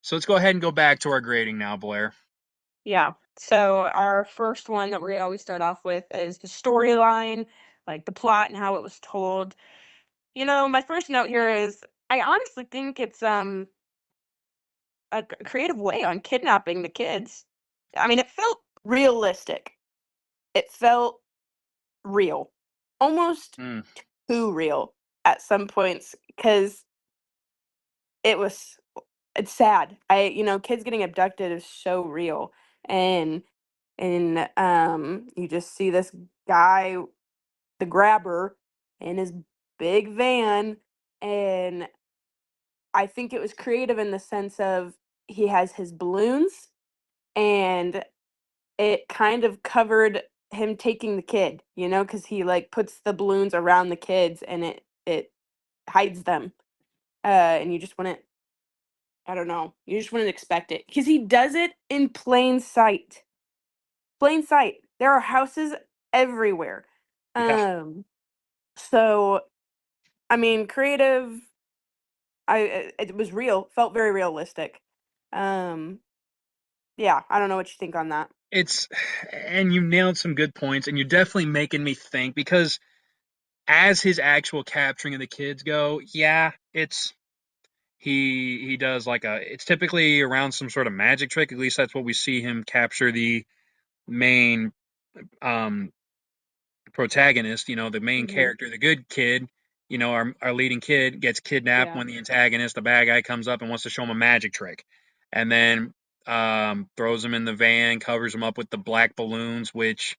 So let's go ahead and go back to our grading now, Blair. Yeah. So our first one that we always start off with is the storyline, like the plot and how it was told. My first note here is I honestly think it's a creative way on kidnapping the kids. I mean, it felt realistic. It felt real. Almost Mm, too real at some points because it was it's sad. Kids getting abducted is so real. And you just see this guy, the grabber, in his big van, and I think it was creative in the sense of he has his balloons, and it kind of covered him taking the kid, because he like puts the balloons around the kids and it hides them. And you just wouldn't, I don't know, you just wouldn't expect it because he does it in plain sight. Plain sight. There are houses everywhere. yeah. Um, so I mean, creative. It was real. Felt very realistic. Um, yeah, I don't know what you think on that. It's and you nailed some good points, and you're definitely making me think because as his actual capturing of the kids go, yeah, it's he does like it's typically around some sort of magic trick. At least that's what we see him capture the main um protagonist, the main Hmm. character, the good kid, our leading kid gets kidnapped Yeah. when the antagonist, the bad guy, comes up and wants to show him a magic trick. And then throws him in the van, covers him up with the black balloons, which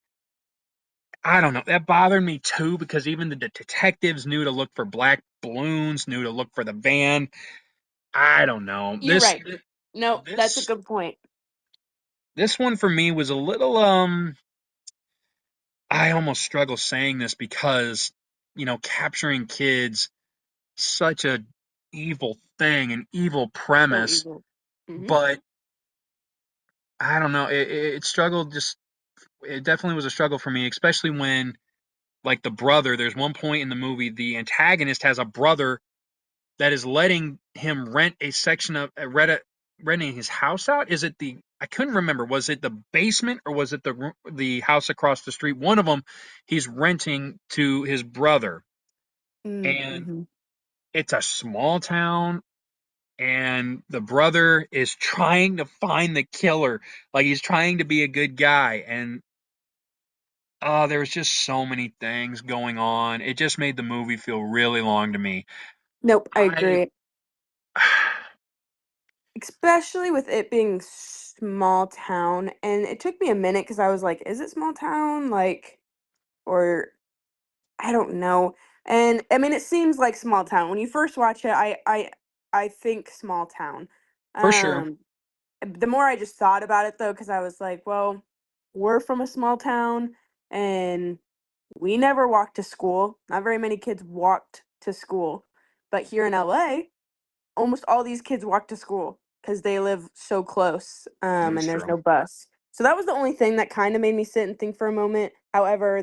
I don't know. That bothered me too because even the detectives knew to look for black balloons, knew to look for the van. I don't know. You're right. No, that's a This good point. this one for me was a little I almost struggle saying this because capturing kids such a evil thing, an evil So premise, evil. Hmm. but I don't know. It struggled. Just it definitely was a struggle for me, especially when like the brother. There's one point in the movie the antagonist has a brother that is letting him rent a section of renting his house out. Is it the I couldn't remember. Was it the basement or was it the house across the street? One of them he's renting to his brother, and Mm-hmm. it's a small town and the brother is trying to find the killer. Like he's trying to be a good guy, and there was just so many things going on. It just made the movie feel really long to me. Nope, I I agree. Especially with it being small town, and it took me a minute because I was like, "Is it small town?" Like, or I don't know. And I mean, it seems like small town. When you first watch it, I think small town. for sure, Um, the more I just thought about it though, because I was like, well, we're from a small town and we never walked to school. Not very many kids walked to school. But here in LA, almost all these kids walk to school because they live so close, that is and there's true. no bus. So that was the only thing that kind of made me sit and think for a moment. However,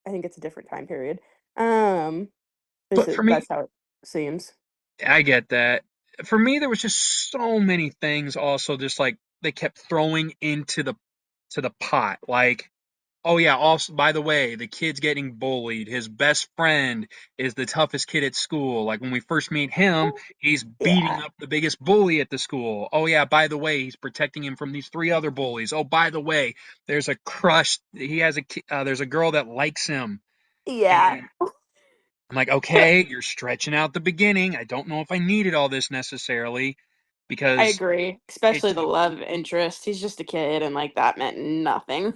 I think it's a different time period. Um, But for me, that's how it seems. I get that. For me, there was just so many things. Also, just like they kept throwing into the pot, like oh yeah, also by the way, the kid's getting bullied. His best friend is the toughest kid at school. Like when we first meet him, he's beating Yeah. up the biggest bully at the school. Oh yeah, by the way, he's protecting him from these three other bullies. Oh, by the way, there's a crush. There's a girl that likes him. Yeah. And I'm like, okay, you're stretching out the beginning. I don't know if I needed all this necessarily I because agree, it especially the took love interest. He's just a kid, and like that meant nothing.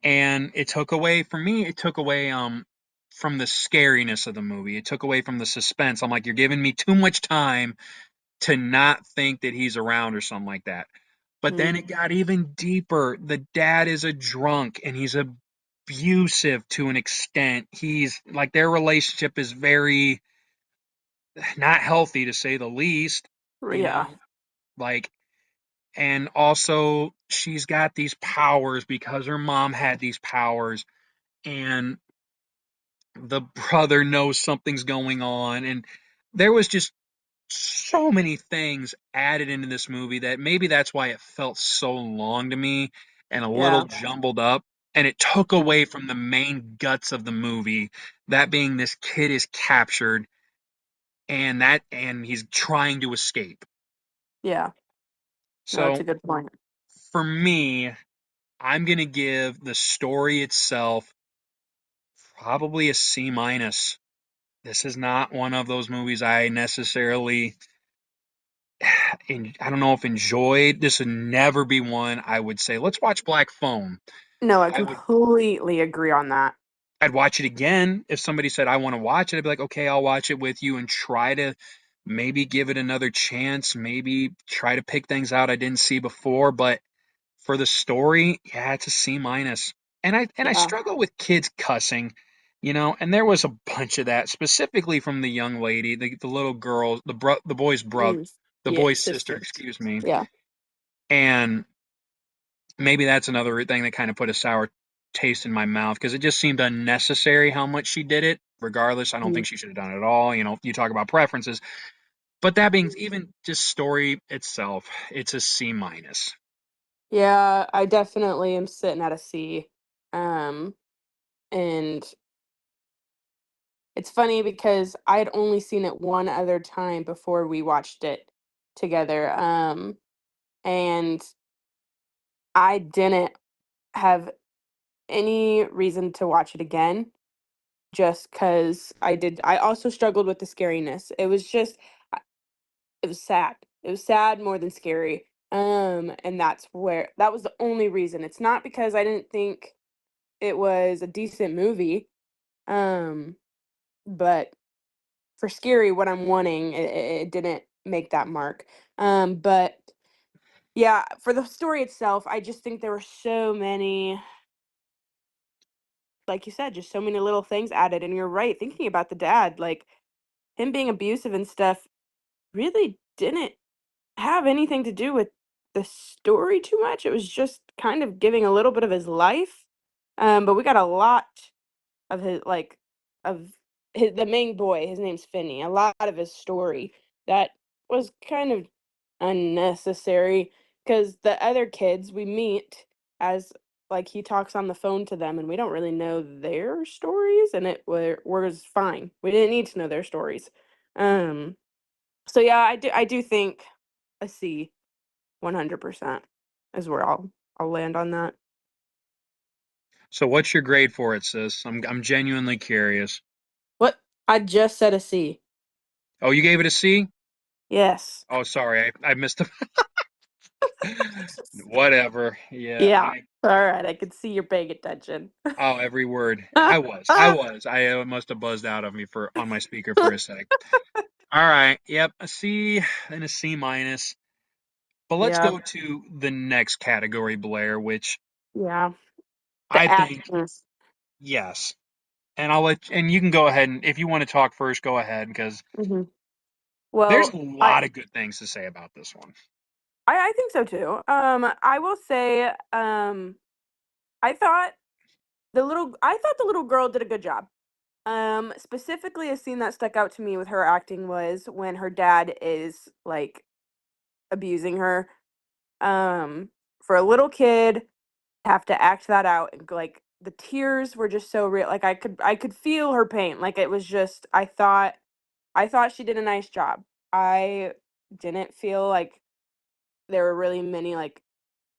and it took away from me. It took away from the scariness of the movie. It took away from the suspense. I'm like, you're giving me too much time to not think that he's around or something like that. But then Mm, it got even deeper. The dad is a drunk and he's abusive to an extent. He's like their relationship is very not healthy to say the least, you yeah. know, like and also she's got these powers because her mom had these powers and the brother knows something's going on and there was just so many things added into this movie that maybe that's why it felt so long to me and a little Yeah. jumbled up. And it took Yeah. away from the main guts of the movie, that being this kid is captured and he's trying to escape. Yeah. No, that's So a good point. for me, I'm gonna give the story itself probably a C minus. This is not one of those movies I necessarily I don't know if enjoyed. This would never be one I would say, let's watch Black Phone. No, I I would completely agree on that. I'd watch it again. If somebody said I want to watch it, I'd be like, okay, I'll watch it with you and try to maybe give it another chance, maybe try to pick things out I didn't see before. But for the story, yeah, it's a C minus. And I Yeah. struggle with kids cussing, and there was a bunch of that, specifically from the young lady, the little girl, the boy's brother, Mm. the Yeah, boy's sister, sister. excuse me. Yeah. And maybe that's another thing that kind of put a sour taste in my mouth because it just seemed unnecessary how much she did it. Regardless, I don't Mm. think she should have done it at all. You talk about preferences, but that being even just story itself, it's a C minus. Yeah, I definitely am sitting at a C. Um, and it's funny because I'd only seen it one other time before we watched it together. And I didn't have any reason to watch it again just because I also struggled with the scariness. It was sad. It was sad more than scary. And that was the only reason. It's not because I didn't think it was a decent movie. Um, but for scary, what I'm wanting, it didn't make that mark. But yeah, for the story itself, I just think there were so many, like you said, just so many little things added. And you're right, thinking about the dad, like him being abusive and stuff, really didn't have anything to do with the story too much. It was just kind of giving a little bit of his life. But we got a lot of of the main boy. His name's Finney. A lot of his story that was kind of unnecessary because the other kids we meet as like he talks on the phone to them and we don't really know their stories and was fine. We didn't need to know their stories. Um so yeah, I do think a C 100% is where I'll land on that. So what's your grade for it, sis? I'm genuinely curious. What? I just said a C. Oh, you gave it a C? Yes. Oh, sorry, I missed the whatever. Yeah, Yeah. All right, I can see you're paying attention. oh, every word. I must have buzzed out of me for on my speaker for a sec. All right, yep, a C and a C minus. But let's Yeah. go to the next category, Blair, which Yeah. I The think acting. yes. And you can go ahead and if you want to talk first, go ahead because Hmm. there's a Well, lot of good things to say about this one. I think so too. I will say, I thought I thought the little girl did a good job. Specifically, a scene that stuck out to me with her acting was when her dad is like abusing her. For a little kid, have to act that out and like the tears were just so real. Like I could feel her pain. Like it was just I thought she did a nice job. I didn't feel like there were really many like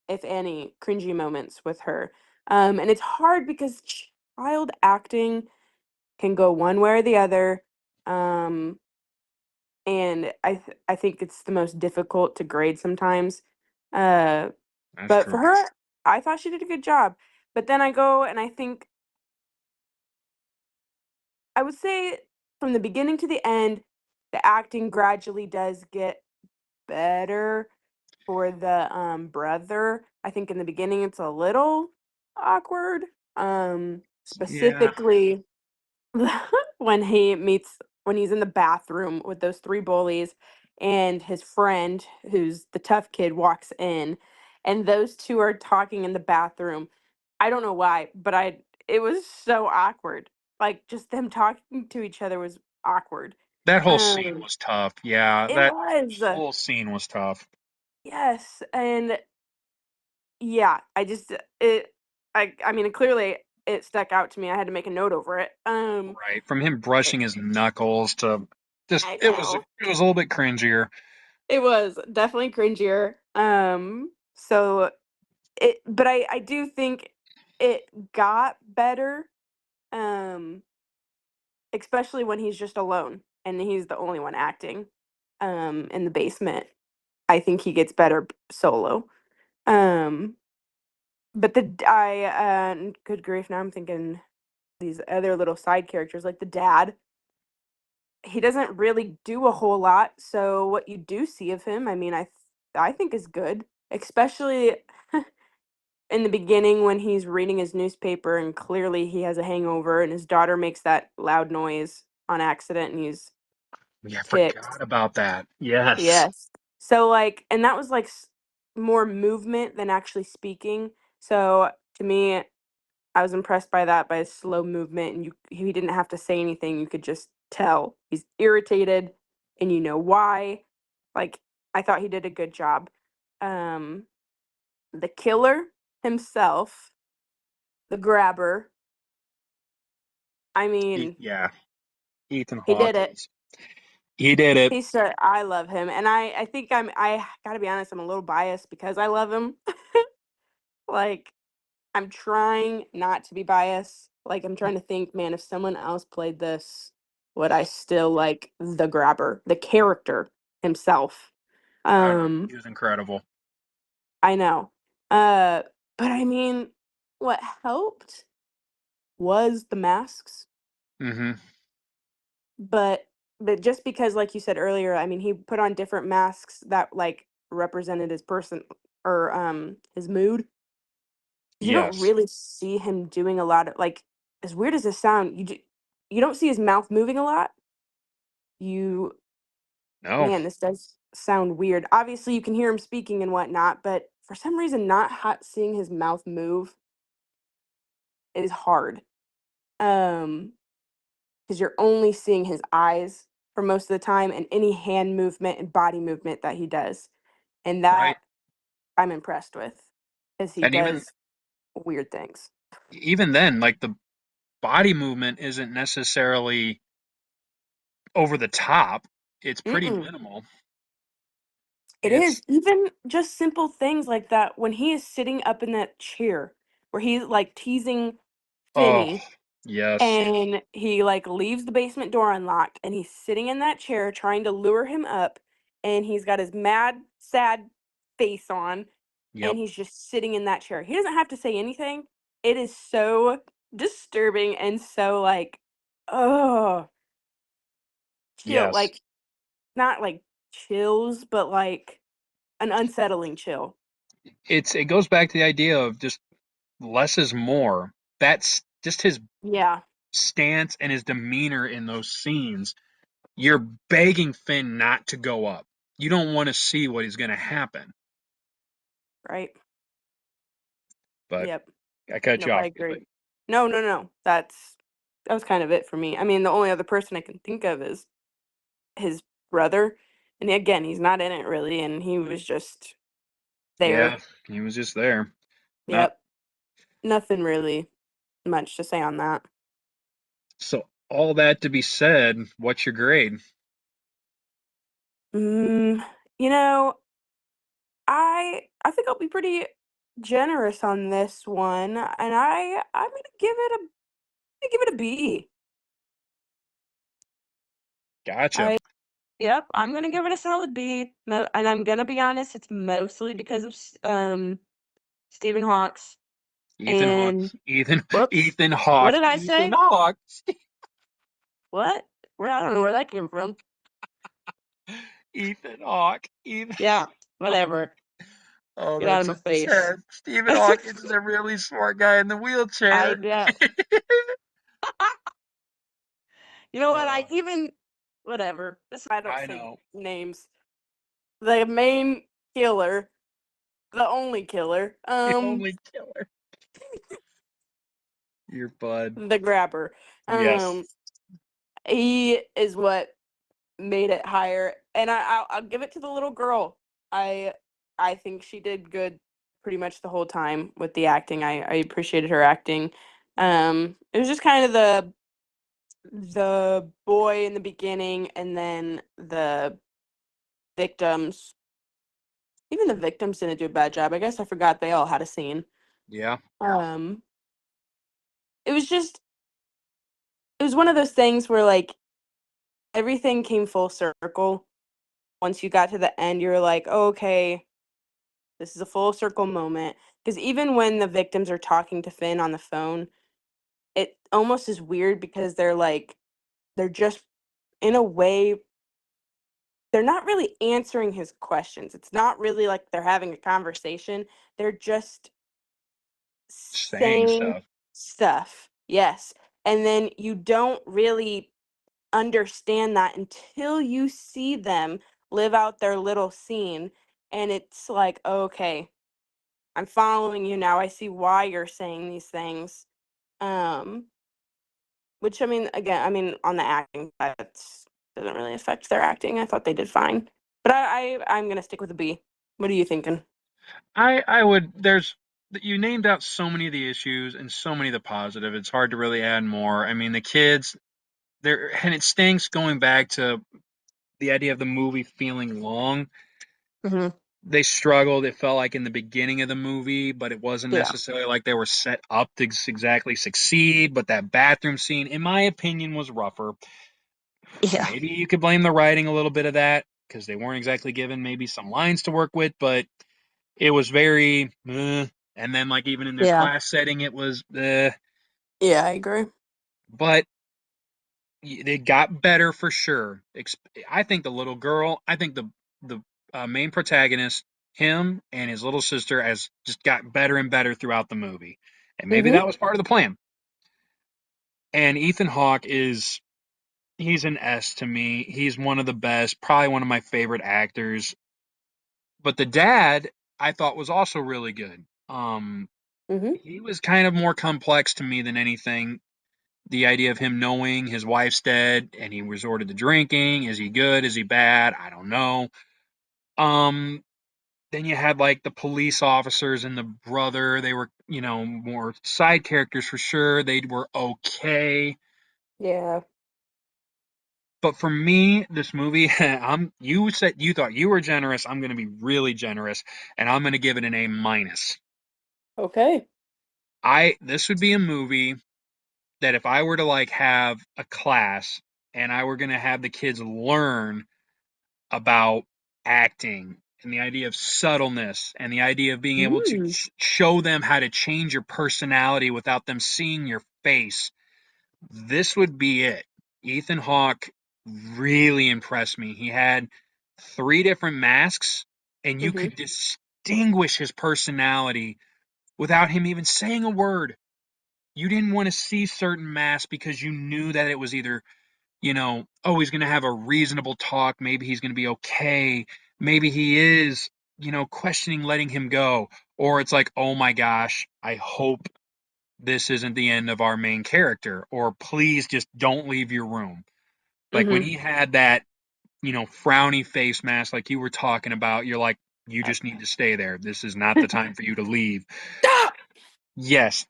if any cringy moments with her. And it's hard because child acting can go one way or the other. Um and I think it's the most difficult to grade sometimes. Uh That's but for true. her, I thought she did a good job. But then I go and I think I would say from the beginning to the end, the acting gradually does get better for the brother. I think in the beginning it's a little awkward. Yeah, Specifically when when he's in the bathroom with those three bullies and his friend who's the tough kid walks in and those two are talking in the bathroom. I don't know why, but I it was so awkward. Like just them talking to each other was awkward. That whole scene Um, was tough. Yeah, it that was. whole scene was tough. Yes, and yeah, I just it I mean, clearly it stuck out to me. I had to make a note over it. Right. From him brushing his knuckles to just I it know. was a little bit cringier. It was definitely cringier. So but I do think it got better. Um, especially when he's just alone and he's the only one acting in the basement. I think he gets better solo. Um, but good grief, now I'm thinking these other little side characters like the dad. He doesn't really do a whole lot, so what you do see of him, I mean, I think is good, especially in the beginning when he's reading his newspaper and clearly he has a hangover and his daughter makes that loud noise on accident and he's Yeah, I ticked. forgot about that. Yes. Yes. So like, and that was like more movement than actually speaking. So to me, I was impressed by that, by his slow movement, and he didn't have to say anything. You could just tell he's irritated, and you know why. Like, I thought he did a good job. Um, the killer himself, the grabber. I mean, Yeah, Ethan he did Hawke it. was he did it. He's so I love him, and I think I gotta be honest. I'm a little biased because I love him. Like, I'm trying not to be biased. Like, I'm trying to think, man, if someone else played this, would I still like the grabber, the character himself? I know Um, he was incredible. I know. Uh, but I mean, what helped was the masks. Hmm. But just because, like you said earlier, I mean, he put on different masks that like represented his person or his mood. You don't Yes. really see him doing a lot of like, as weird as this sound, you don't see his mouth moving a lot. You No. Man, this does sound weird. Obviously, you can hear him speaking and whatnot, but for some reason, not seeing his mouth move is hard. Um, because you're only seeing his eyes for most of the time and any hand movement and body movement that he does. And Right. that I'm impressed with, as he And even does weird things. even then, like the body movement isn't necessarily over the top. It's pretty Mm-mm. minimal. It It's is. Even just simple things like that when he is sitting up in that chair where he's like teasing oh Finney yes. and he like leaves the basement door unlocked and he's sitting in that chair trying to lure him up and he's got his mad, sad face on Yep. and he's just sitting in that chair. He doesn't have to say anything. It is so disturbing and so like, oh, chill. Yes. Like, not like chills, but like an unsettling chill. It goes back to the idea of just less is more. That's just his Yeah, stance and his demeanor in those scenes. You're begging Finn not to go up. You don't want to see what is going to happen. right. But Yep. I cut you Nope, I off. agree. No, no, no. That was kind of it for me. I mean, the only other person I can think of is his brother. And again, he's not in it really, and he was just Yeah, there. he was just there. Not Yep. Nothing really much to say on that. so. All that to be said, what's your grade? Mm, you know, I think I'll be pretty generous on this one, and I'm gonna give it a B. Gotcha. I Yep, I'm gonna give it a solid B. And I'm gonna be honest, it's mostly because of Stephen Hawks. Ethan Hawke. And Ethan. whoops, Ethan what Hawke. did I Ethan say? Hawke. What? Where I don't know where that came from. Ethan Hawke. Ethan. Yeah, whatever. Oh, Get out that's of my so face. sad. Stephen Hawkins is a really smart guy in the I wheelchair. know. You know what? Uh, Whatever. I don't I say know. names. The main killer, the only killer, The only killer. Your bud. the grabber. Yes. Um, he is what. made it higher. And I'll give it to the little girl. I I think she did good pretty much the whole time with the acting. I appreciated her acting. It was just kind of the boy in the beginning and then the victims. Even the victims didn't do a bad job. I guess I forgot they all had a scene. Yeah. Um, it was just it was one of those things where like everything came full circle. Once you got to the end, you're like, oh, okay, this is a full circle moment. Because even when the victims are talking to Finn on the phone, it almost is weird because they're just in a way they're not really answering his questions. It's not really like they're having a conversation. They're just Saying saying stuff. stuff. Yes. And then you don't really understand that until you see them live out their little scene. And it's like, okay, I'm following you now. I see why you're saying these things. Um, which I mean, again, I mean, on the acting, that doesn't really affect their acting. I thought they did fine. But I'm gonna stick with a B. What are you thinking? I would there's you named out so many of the issues and so many of the positive. It's hard to really add more. I mean, the kids there and it stinks going back to the idea of the movie feeling long. Hmm. They struggled. It felt like in the beginning of the movie, but it wasn't Yeah. necessarily like they were set up to exactly succeed. But that bathroom scene, in my opinion, was rougher. Yeah. Maybe you could blame the writing a little bit of that because they weren't exactly given maybe some lines to work with, but it was very, and then like even in their Yeah. class setting, it was, Yeah, I agree. but it got better for sure. I think the little girl, I think the main protagonist, him and his little sister, has just got better and better throughout the movie, and maybe Hmm. that was part of the plan. And Ethan Hawke is he's an S to me. He's one of the best, probably one of my favorite actors. But the dad, I thought was also really good. Hmm. He was kind of more complex to me than anything. The idea of him knowing his wife's dead and he resorted to drinking. Is he good? Is he bad? I don't know. Um, then you had like the police officers and the brother. They were, more side characters for sure. They were okay. Yeah. But for me, this movie, you said you thought you were generous. I'm going to be really generous and I'm going to give it an A minus. Okay. This would be a movie that if I were to like have a class and I were going to have the kids learn about acting and the idea of subtleness and the idea of being able to Mm. show them how to change your personality without them seeing your face, this would be it. Ethan Hawke really impressed me. He had three different masks, and you Hmm. could distinguish his personality without him even saying a word. You didn't want to see certain masks because you knew that it was either oh, he's going to have a reasonable talk. Maybe he's going to be okay. Maybe he is, questioning letting him go. Or it's like, oh my gosh, I hope this isn't the end of our main character. Or please just don't leave your room. Like when Hmm. he had that, frowny face mask, like you were talking about, you're like, you just need to stay there. This is not the time for you to leave. Stop. Yes.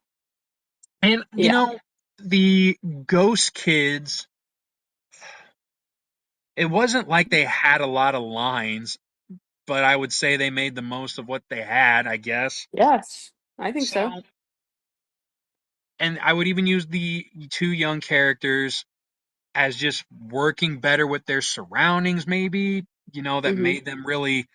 And, Yeah. the ghost kids, it wasn't like they had a lot of lines, but I would say they made the most of what they had, I guess. Yes, I think so. So, and I would even use the two young characters as just working better with their surroundings, maybe, that Hmm. made them really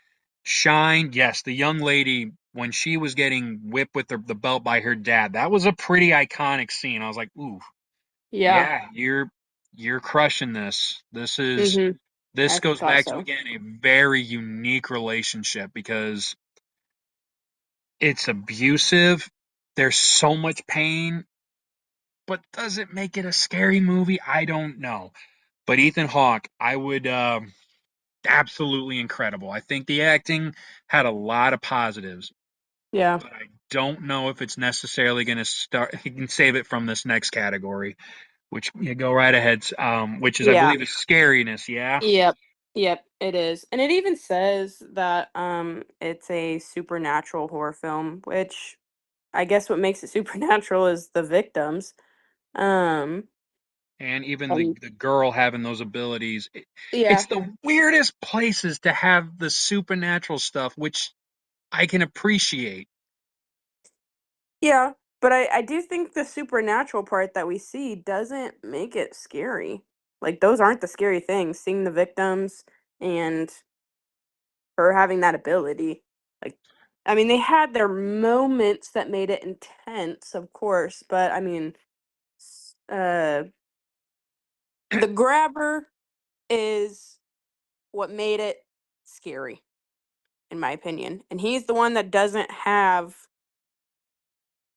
shine. Yes, the young lady, when she was getting whipped with the belt by her dad, that was a pretty iconic scene. I was like, ooh, Yeah. yeah, you're crushing this. Hmm. This I goes thought back to so. again a very unique relationship because it's abusive. There's so much pain, but does it make it a scary movie? I don't know. But Ethan Hawke, I would absolutely incredible. I think the acting had a lot of positives, Yeah. but I don't know if it's necessarily going to start. He can save it from this next category. which you go right ahead. Which is I Yeah. believe is scariness. Yeah, Yep. Yep, it is. And it even says that it's a supernatural horror film, which I guess what makes it supernatural is the victims. Um and even the and the girl having those abilities. It's yeah. the weirdest places to have the supernatural stuff, which I can appreciate. Yeah, but I do think the supernatural part that we see doesn't make it scary. Like those aren't the scary things, seeing the victims and her having that ability. Like I mean, they had their moments that made it intense, of course, but I mean, the grabber is what made it scary, in my opinion. And he's the one that doesn't have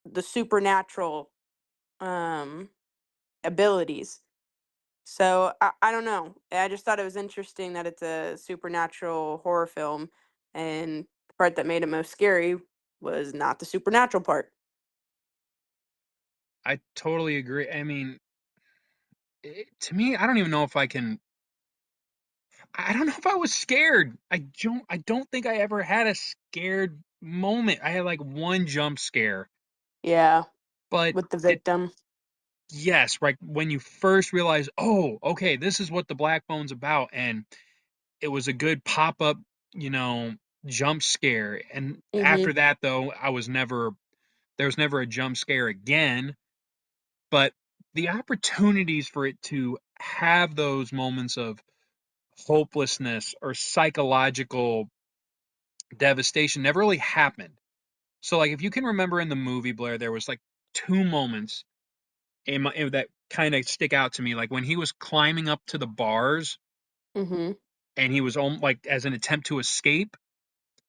the supernatural um abilities. So I don't know. I just thought it was interesting that it's a supernatural horror film, and the part that made it most scary was not the supernatural part. I totally agree. I mean, to me, I don't even know if I can. I don't know if I was scared. I don't think I ever had a scared moment. I had like one jump scare, Yeah, but with the it victim. yes, right when you first realize, oh, okay, this is what the Black Phone's about, and it was a good pop up, you know, jump scare. And Mhm. after that, though, there was never a jump scare again. But the opportunities for it to have those moments of hopelessness or psychological devastation never really happened. So, like, if you can remember in the movie Blair, there was like two moments that kind of stick out to me. Like when he was climbing up to the bars Mhm. and he was like as an attempt to escape.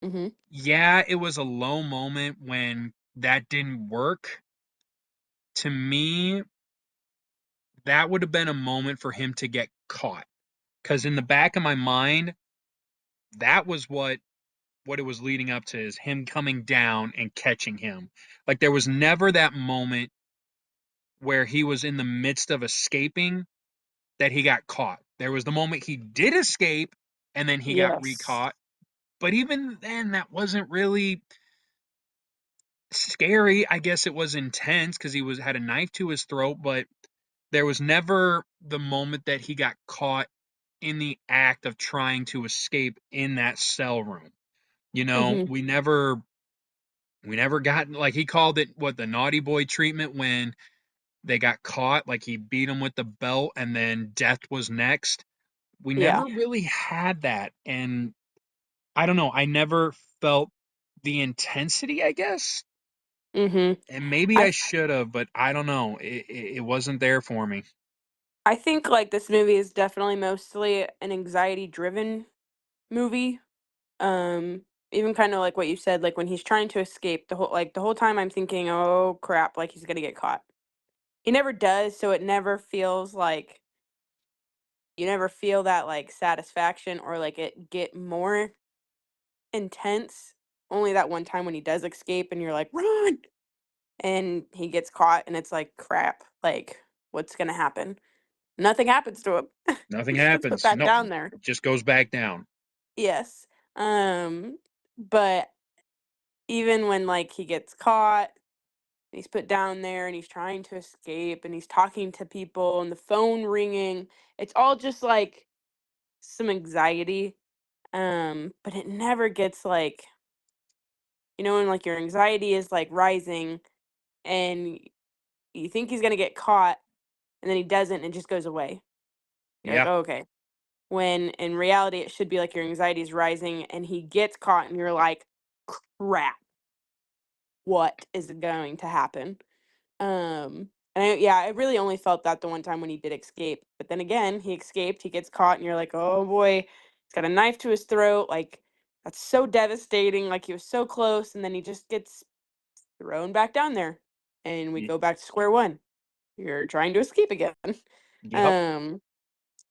Mhm. Yeah, it was a low moment when that didn't work. To me, that would have been a moment for him to get caught. Because in the back of my mind, that was what it was leading up to is him coming down and catching him. Like there was never that moment where he was in the midst of escaping that he got caught. There was the moment he did escape and then he got Yes. recaught. But even then, that wasn't really scary. I guess it was intense because he was had a knife to his throat, but there was never the moment that he got caught in the act of trying to escape in that cell room. You know, Mhm. we never got like he called it what the naughty boy treatment when they got caught, like he beat him with the belt and then death was next. We Yeah. never really had that. And I don't know, I never felt the intensity, I guess. Mhm. And maybe I I th- should have, but I don't know. It wasn't there for me. I think like this movie is definitely mostly an anxiety driven movie. Um Even kind of like what you said, like when he's trying to escape, the whole time I'm thinking, "Oh crap, like he's going to get caught." He never does, so it never feels like you never feel that like satisfaction or like it get more intense. Only that one time when he does escape and you're like, "Run!" and he gets caught and it's like, "Crap, like what's going to happen?" Nothing happens to him. Nothing He just gets put happens. back No, down there. it just goes back down. Yes. But even when like he gets caught, he's put down there and he's trying to escape and he's talking to people and the phone ringing. It's all just like some anxiety. But it never gets like, when like your anxiety is like rising and you think he's gonna get caught and then he doesn't and it just goes away. You're like, Yeah, oh, okay. When in reality it should be like your anxiety is rising and he gets caught and you're like, crap, what is going to happen? Yeah, I really only felt that the one time when he did escape. But then again, he escaped, he gets caught, and you're like, oh boy, he's got a knife to his throat. Like, that's so devastating. Like, he was so close, and then he just gets thrown back down there. And we y- go back to square one. You're trying to escape again. yep, um,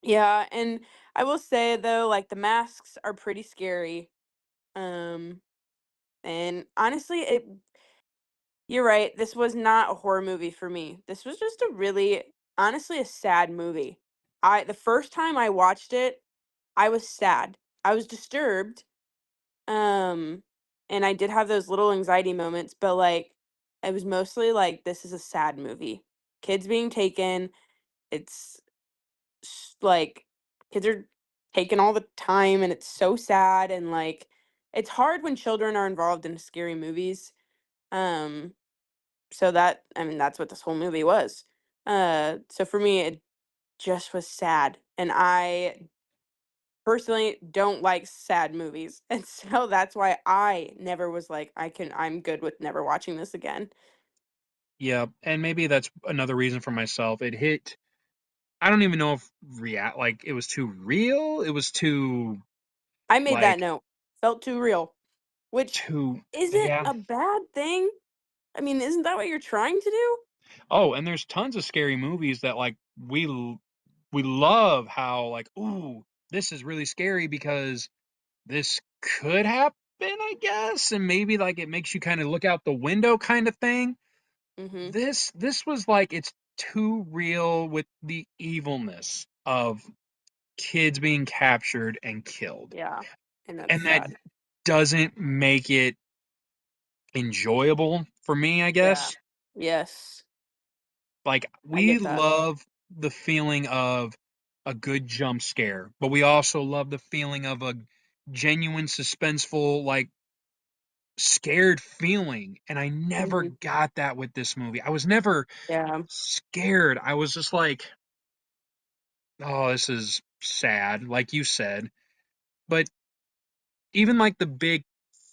yeah, and I will say though, like the masks are pretty scary. Um, and honestly, you're right. This was not a horror movie for me. This was just a really honestly a sad movie. The first time I watched it, I was sad. I was disturbed, um, and I did have those little anxiety moments, but, like, it was mostly like, "This is a sad movie." Kids being taken, it's like, kids are taken all the time, and it's so sad, and, like, it's hard when children are involved in scary movies, um, so that I mean, that's what this whole movie was. So for me, it just was sad, and I personally don't like sad movies, and so that's why I never was like, I'm good with never watching this again. Yeah, and maybe that's another reason for myself. It hit. I don't even know if like it was too real. It was too I made that like note. Felt too real, which too isn't yeah. a bad thing. I mean, isn't that what you're trying to do? Oh, and there's tons of scary movies that like we love how like ooh this is really scary because this could happen, I guess, and maybe like it makes you kind of look out the window kind of thing. Mhm. This was like it's too real with the evilness of kids being captured and killed. Yeah, and that's And that sad. doesn't make it enjoyable for me, I Yeah. guess. Yes. Like I we get that. love the feeling of a good jump scare, but we also love the feeling of a genuine suspenseful like scared feeling, and I never Mhm. got that with this movie. I was never Yeah. scared. I was just like, "Oh, this is sad," like you said. But even like the big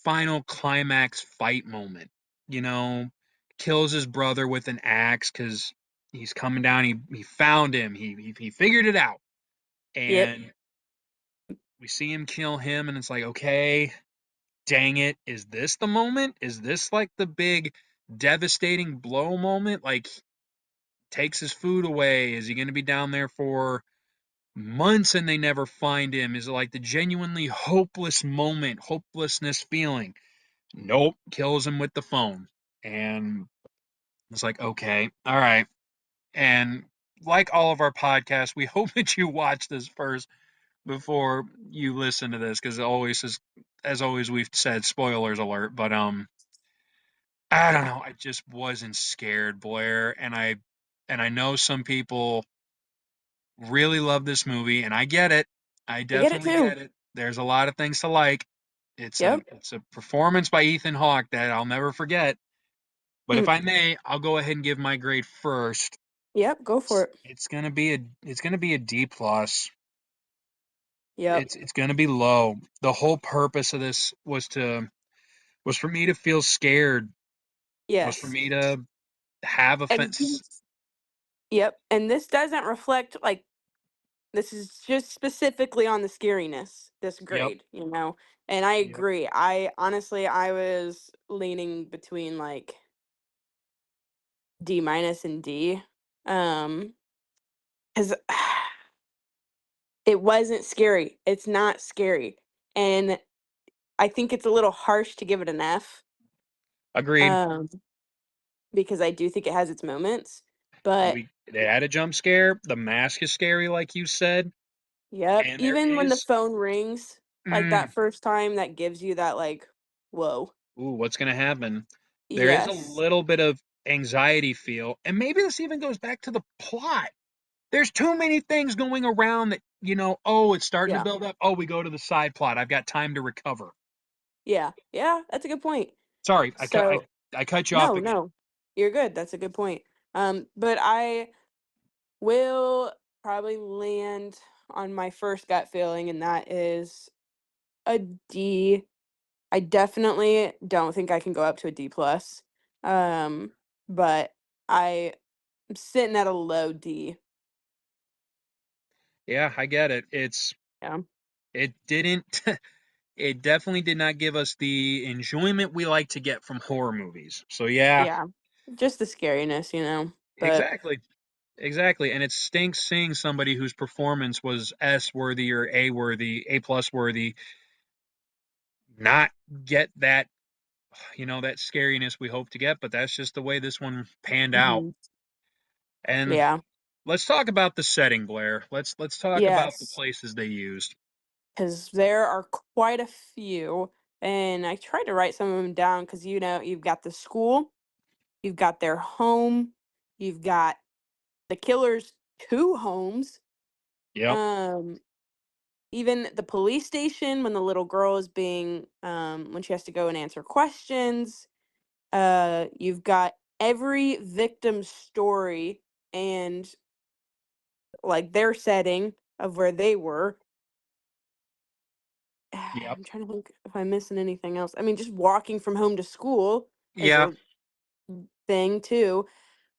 final climax fight moment, you know, kills his brother with an axe because he's coming down. He found him. He figured it out, Yep. and we see him kill him, and it's like, okay, dang it, is this the moment? Is this like the big devastating blow moment? Like takes his food away. Is he going to be down there for months and they never find him? Is it like the genuinely hopeless moment, hopelessness feeling? Nope, kills him with the phone. And it's like, okay, all right. And like all of our podcasts, we hope that you watch this first before you listen to this because always is, as always we've said, spoilers alert. But I don't Yeah. know. I just wasn't scared, Blair, and I know some people really love this movie, and I get it. I I get it definitely too. get it. There's a lot of things to like. Yep. It's a performance by Ethan Hawke that I'll never forget. But if Mm. I may, I'll go ahead and give my grade first. Yep, go for it. It's gonna be a D plus. Yep. It's gonna be low. The whole purpose of this was for me to feel scared. Was for Yes. me to have And offense. yep, and this doesn't reflect, like, this is just specifically on the scariness, this Yep. grade, you know? And I Yep. agree. I honestly, I was leaning between, like, D minus and D, um, 'cause it wasn't scary. It's not scary, and I think it's a little harsh to give it an F, Agreed. um, because I do think it has its moments, but They had a jump scare. The mask is scary, like you said, yep, and there even when the is phone rings, like, mm, that first time, that gives you that, like, "Whoa." ooh, what's gonna happen? There is a Yes. little bit of anxiety feel, and maybe this even goes back to the plot. There's too many things going around that oh, it's starting to Yeah. build up. Oh, we go to the side plot. I've got time to recover. Yeah. Yeah, that's a good point. Sorry, So I cut you off no, again. no, you're good, that's a good point. But I will probably land on my first gut feeling, and that is a D. I definitely don't think I can go up to a D plus. But I am sitting at a low D. Yeah, I get it. Yeah. It didn't. It definitely did not give us the enjoyment we like to get from horror movies. So yeah, Yeah. Just the scariness, you know. But exactly. Exactly, and it stinks seeing somebody whose performance was S worthy or A worthy, A plus worthy, not get that, that scariness we hope to get, but that's just the way this one panned out. mhm. And Yeah. let's talk about the setting, Blair. Let's talk about the Yes, places they used. because there are quite a few, and I tried to write some of them down because you've got the school, you've got their home, you've got the killer's two homes, Yep. um, even the police station when the little girl is being when she has to go and answer questions. You've got every victim's story and like their setting of where they were. Yep. I'm trying to think if I'm missing anything else. I mean, just walking from home to school is Yeah. a thing too.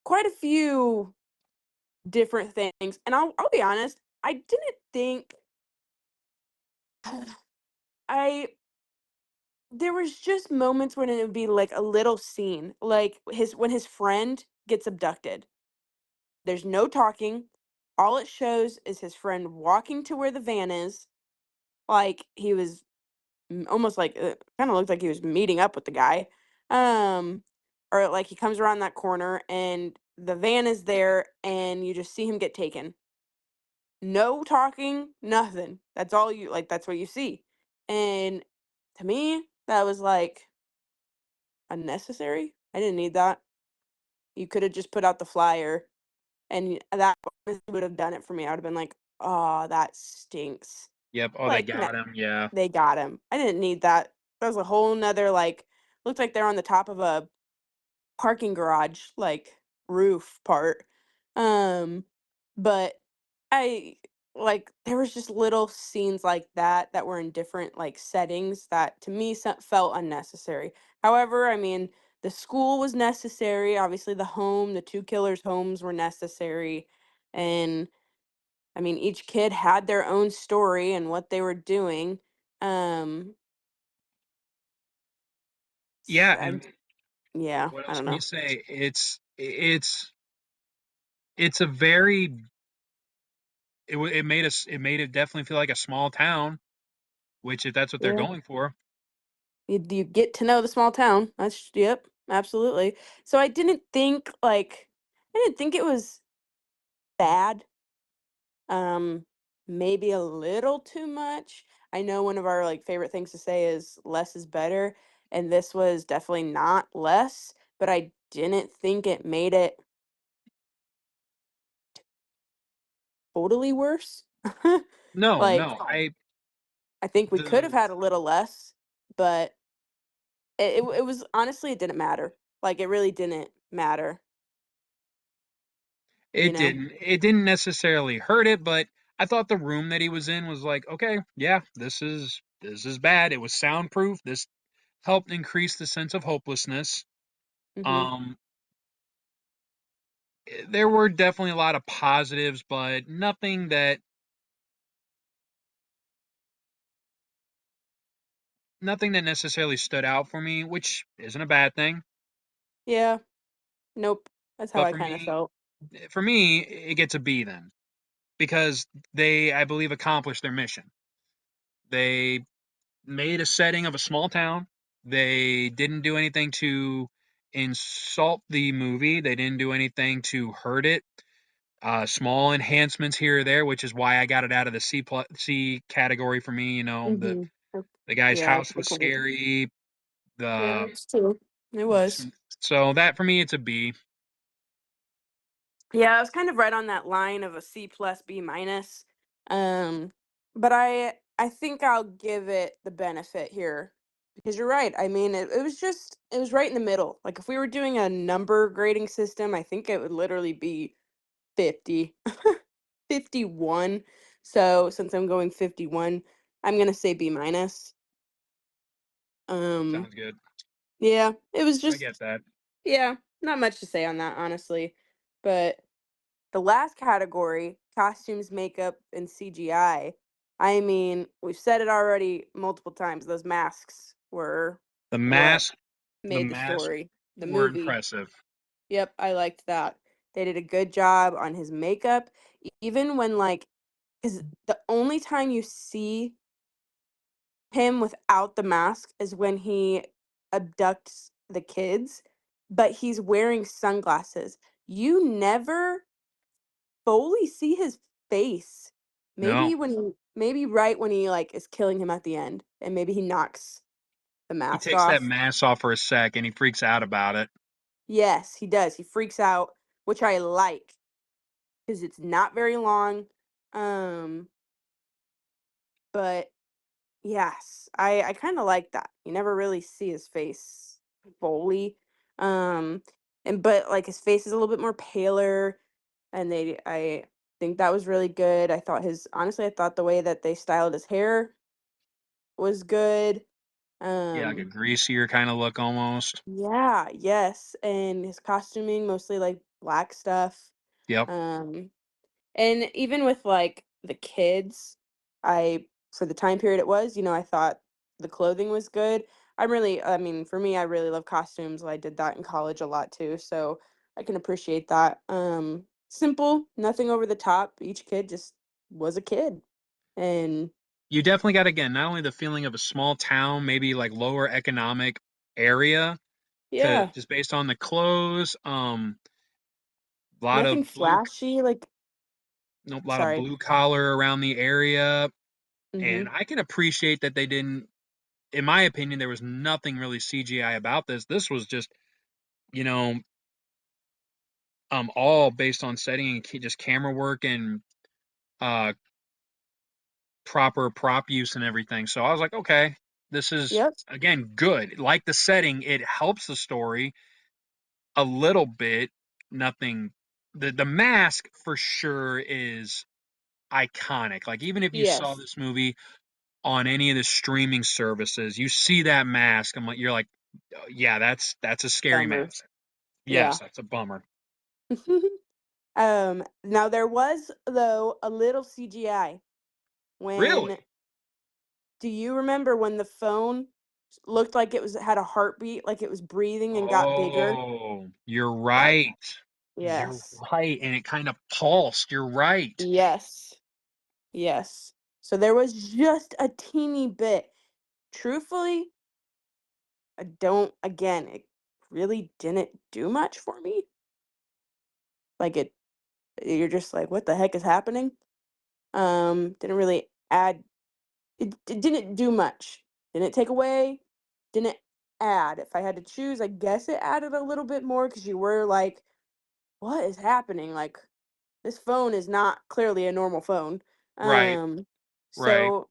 Quite a few different things. And I'll be honest, I didn't think I there was just moments when it would be like a little scene, like his when his friend gets abducted. There's no talking. All it shows is his friend walking to where the van is, like he was almost like kind of looked like he was meeting up with the guy. Um or like he comes around that corner and the van is there and you just see him get taken. No talking, nothing. That's all you like that's what you see. And to me, that was like unnecessary. I didn't need that. You could have just put out the flyer and that honestly would have done it for me. I would have been like, "Oh, that stinks." Yep. Oh, they Like, no, got him. Yeah. they got him. I didn't need that. That was a whole nother like looked like they're on the top of a parking garage, like roof part. Um, but I like there was just little scenes like that that were in different like settings that to me felt unnecessary. However, I mean, the school was necessary. Obviously, the two killers' homes were necessary, and I mean, each kid had their own story and what they were doing. Um, Yeah. and And yeah, what I else don't can you know. say? It's a very it made it definitely feel like a small town, which if that's what they're Yeah. going for. You get to know the small town. That's yep, absolutely. So I didn't think it was bad. Um, maybe a little too much. I know one of our like favorite things to say is less is better, and this was definitely not less, but I didn't think it made it totally worse. No, Like no. I I think we could have the had a little less, but it was honestly it didn't matter. Like it really didn't matter, you know. it didn't necessarily hurt it, but I thought the room that he was in was like, okay, yeah, this is bad. It was soundproof. This helped increase the sense of hopelessness. Mhm. Um, there were definitely a lot of positives, but nothing that necessarily stood out for me, which isn't a bad thing. Yeah. Nope. That's how But I kinda felt. for me, it gets a B then because they, I believe, accomplished their mission. They made a setting of a small town. They didn't do anything to insult the movie. They didn't do anything to hurt it. Small enhancements here or there, which is why I got it out of the C category for me. You know, Mhm. the guy's Yeah, house that's a good was point. scary. Yeah, The that's true. It was. so that for me it's a B. Yeah, I was kind of right on that line of a C plus B minus. Um, but I think I'll give it the benefit here because you're right. I mean, it was right in the middle. Like if we were doing a number grading system, I think it would literally be 50, 51. So since I'm going 51, I'm gonna say B minus. Um, Sounds good. yeah, it was I get just that. yeah, not much to say on that honestly, but the last category, costumes, makeup, and CGI. I mean, we've said it already multiple times. Those masks were The what mask, the made the masks story, the were movie. impressive. Yep, I liked that. They did a good job on his makeup, even when like, because the only time you see him without the mask is when he abducts the kids, but he's wearing sunglasses. You never fully see his face. No. Maybe right when he, like, is killing him at the end, and maybe he knocks the He mask takes that off. mask off for a sec and he freaks out about it. Yes, he does. He freaks out, which I like because it's not very long. Um, but yes, I kinda like that. You never really see his face fully. Um, and but, like, his face is a little bit more paler, and I think that was really good. I thought his honestly, I thought the way that they styled his hair was good. Yeah, like a Um, greasier kind of look almost. yeah, yes, and his costuming, mostly, like, black stuff. Yep. Um And even with, like, the kids, I for the time period it was, I thought the clothing was good. I mean, for me, I really love costumes. I did that in college a lot too, so I can appreciate that. Simple, nothing over the top. Each kid just was a kid. And You definitely got, again, not only the feeling of a small town, maybe like lower economic area, to yeah, just based on the clothes, a lot nothing of blue, flashy, like no, a lot of sorry. blue collar around the area, and Mhm. I can appreciate that they didn't. In my opinion, there was nothing really CGI about this. This was just, you know, all based on setting and just camera work and uh proper prop use and everything. So I was like, okay, this is, Yep. again, good. Like the setting, it helps the story a little bit. Nothing. The mask for sure is iconic. Like, even if you saw Yes. this movie on any of the streaming services, you see that mask. You're like, "Oh, yeah, that's a scary Bummer. mask. Yes, Yeah. that's a bummer. Now there was though a little CGI when Really? do you remember when the phone looked like it had a heartbeat, like it was breathing and got bigger? Oh, you're That right. You're yes. right. And it kind of pulsed. You're right. Yes. Yes. So there was just a teeny bit. Truthfully, I don't again, it really didn't do much for me. Like you're just like, what the heck is happening? Didn't really add it didn't do much. Didn't take away, didn't add. If I had to choose, I guess it added a little bit more because you were like, "What is happening?" Like, this phone is not clearly a normal phone. Right. Um, Right. so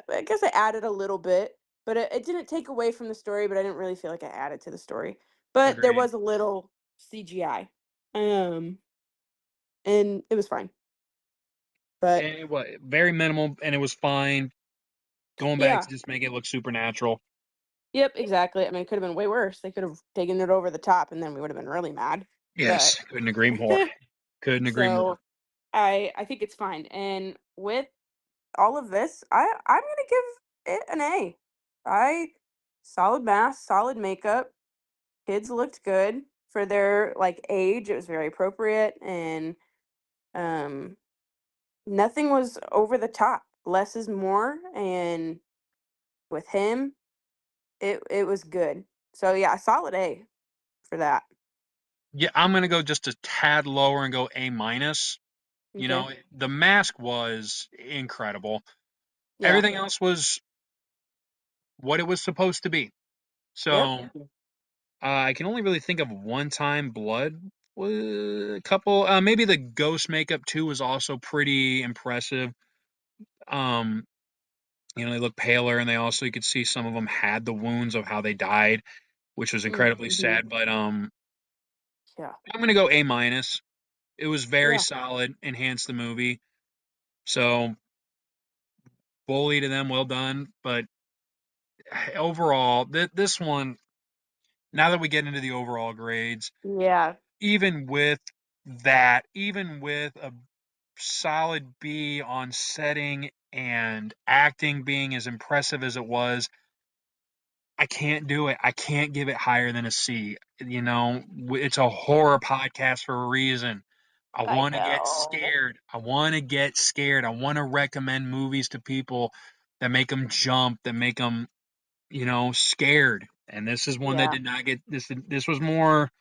I guess I added a little bit, but it didn't take away from the story, but I didn't really feel like I added to the story. But there Agreed. was a little CGI. Um, and it was fine. And But it was very minimal, and it was fine. Going back to yeah. just make it look supernatural. Yep, exactly. I mean, it could have been way worse. They could have taken it over the top, and then we would have been really mad. But Yes, couldn't agree more. Couldn't agree more. so I think it's fine. And with all of this, I'm gonna give it an A. I solid mask, solid makeup. Kids looked good for their like age. It was very appropriate, and um, nothing was over the top. Less is more, and with him, it was good. So yeah, solid A for that. Yeah, I'm gonna go just a tad lower and go A minus. Okay. The mask was incredible. Yeah. Everything else was what it was supposed to be. Yep. So I can only really think of one time blood. A couple, maybe the ghost makeup too was also pretty impressive. Um, they look paler, and they also, you could see some of them had the wounds of how they died, which was incredibly Mm-hmm. sad. But Yeah. I'm gonna go A minus. It was very Yeah. solid, enhanced the movie. So bully to them, well done. But overall, this one, now that we get into the overall grades, Yeah. even with that, even with a solid B on setting and acting being as impressive as it was, I can't do it. I can't give it higher than a C. It's a horror podcast for a reason. I I want to get know. scared. I want to get scared. I want to recommend movies to people that make them jump, that make them, scared. And this is one that Yeah. did not get this. This was more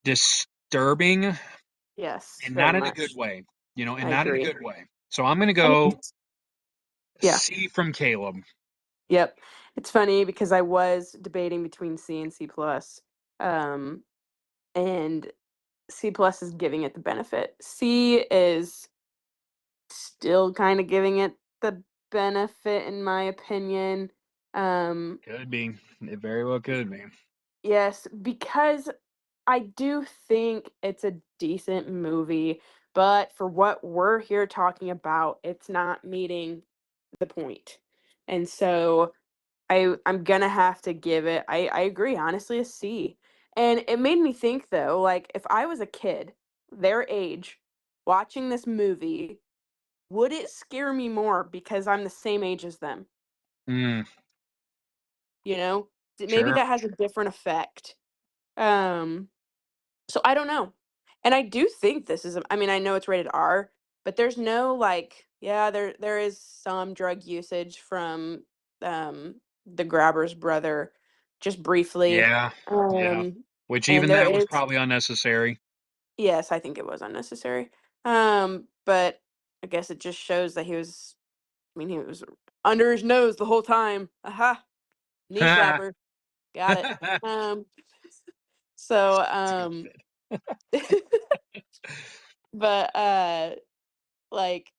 disturbing, Yes, and very not in a good much. way, and I not in a agree. good way. So I'm gonna And go yeah, C from Caleb. yep. It's funny because I was debating between C and C plus, um, and C plus is giving it the benefit. C is still kind of giving it the benefit, in my opinion. Um, Could be. It very well could be. yes, because I do think it's a decent movie, but for what we're here talking about, it's not meeting the point. And so I'm gonna have to give it, I agree, honestly, a C. And it made me think though, like if I was a kid, their age, watching this movie, would it scare me more because I'm the same age as them? Mm, You know? Maybe sure. that has a different effect. Um, so I don't know. And I do think this is I mean, I know it's rated R, but there's no like, yeah, there is some drug usage from the grabber's brother just briefly. Yeah. Yeah. Um Which and even there that was is, probably unnecessary. yes, I think it was unnecessary. But I guess it just shows that he was under his nose the whole time. Aha, knee slapper. Got it. Um so Stupid. but like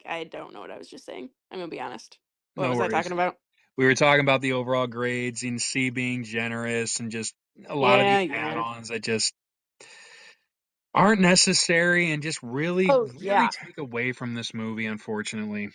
I don't know what I was just saying. I'm gonna be honest. What No was I worries. talking about? We were talking about the overall grades and C being generous and just a lot of Yeah, these yeah. add-ons that just aren't necessary and just really, Oh really yeah. take away from this movie, unfortunately.